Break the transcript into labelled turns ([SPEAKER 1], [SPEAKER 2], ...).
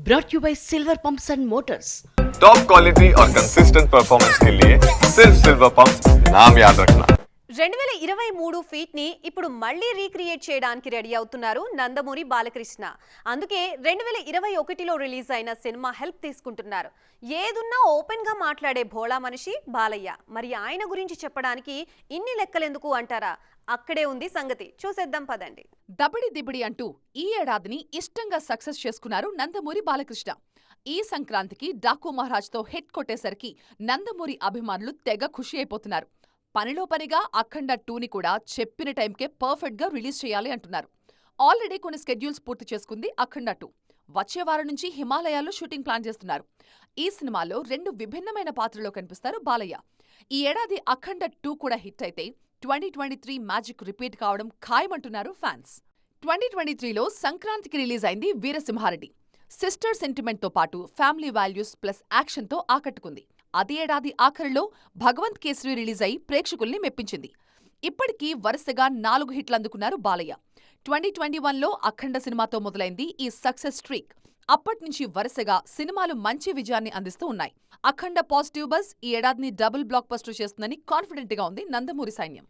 [SPEAKER 1] brought you by Silver Pumps and Motors.
[SPEAKER 2] Top quality और consistent performance के लिए सिर्फ सिल्वर पंप्स नाम याद रखना.
[SPEAKER 3] 2023 ఫీట్ ని ఇప్పుడు మళ్ళీ రీక్రియేట్ చేయడానికి రెడీ అవుతున్నారు నందమూరి బాలకృష్ణ. అందుకే 2021లో రిలీజ్ అయిన సినిమా హెల్ప్ తీసుకుంటున్నారు. ఏదున్నా ఓపెన్ గా మాట్లాడే భోళా మనిషి బాలయ్య. మరి ఆయన గురించి చెప్పడానికి ఇన్ని లెక్కలెందుకు అంటారా? అక్కడే ఉంది సంగతి, చూసేద్దాం పదండి.
[SPEAKER 4] దబిడి దిబిడి అంటూ ఈ ఏడాదిని ఇష్టంగా సక్సెస్ చేసుకున్నారు నందమూరి బాలకృష్ణ. ఈ సంక్రాంతికి డాకు మహారాజ్తో హిట్ కొట్టేసరికి నందమూరి అభిమానులు తెగ ఖుషి అయిపోతున్నారు. పనిలో పనిగా అఖండ 2ని కూడా చెప్పిన టైంకే పర్ఫెక్ట్గా రిలీజ్ చేయాలి అంటున్నారు. ఆల్రెడీ కొన్ని స్కెడ్యూల్స్ పూర్తి చేసుకుంది అఖండ 2. వచ్చే వారం నుంచి హిమాలయాల్లో షూటింగ్ ప్లాన్ చేస్తున్నారు. ఈ సినిమాలో 2 విభిన్నమైన పాత్రలో కనిపిస్తారు బాలయ్య. ఈ ఏడాది అఖండ 2 కూడా హిట్ అయితే 2023 మ్యాజిక్ రిపీట్ కావడం ఖాయమంటున్నారు ఫ్యాన్స్. 2023లో సంక్రాంతికి రిలీజ్ అయింది వీరసింహారెడ్డి. సిస్టర్ సెంటిమెంట్తో పాటు ఫ్యామిలీ వాల్యూస్ ప్లస్ యాక్షన్తో ఆకట్టుకుంది. అదే ఏడాది ఆఖరిలో భగవంత్ కేసరి రిలీజ్ అయి ప్రేక్షకుల్ని మెప్పించింది. ఇప్పటికీ వరుసగా 4 హిట్లు అందుకున్నారు బాలయ్య. 2021లో అఖండ సినిమాతో మొదలైంది ఈ సక్సెస్ స్ట్రీక్. అప్పట్నుంచి వరుసగా సినిమాలు మంచి విజయాన్ని అందిస్తూ ఉన్నాయి. అఖండ పాజిటివ్ బజ్ ఈ ఏడాదిని డబుల్ బ్లాక్ బస్టర్ చేస్తుందని కాన్ఫిడెంట్ గా ఉంది నందమూరి సైన్యం.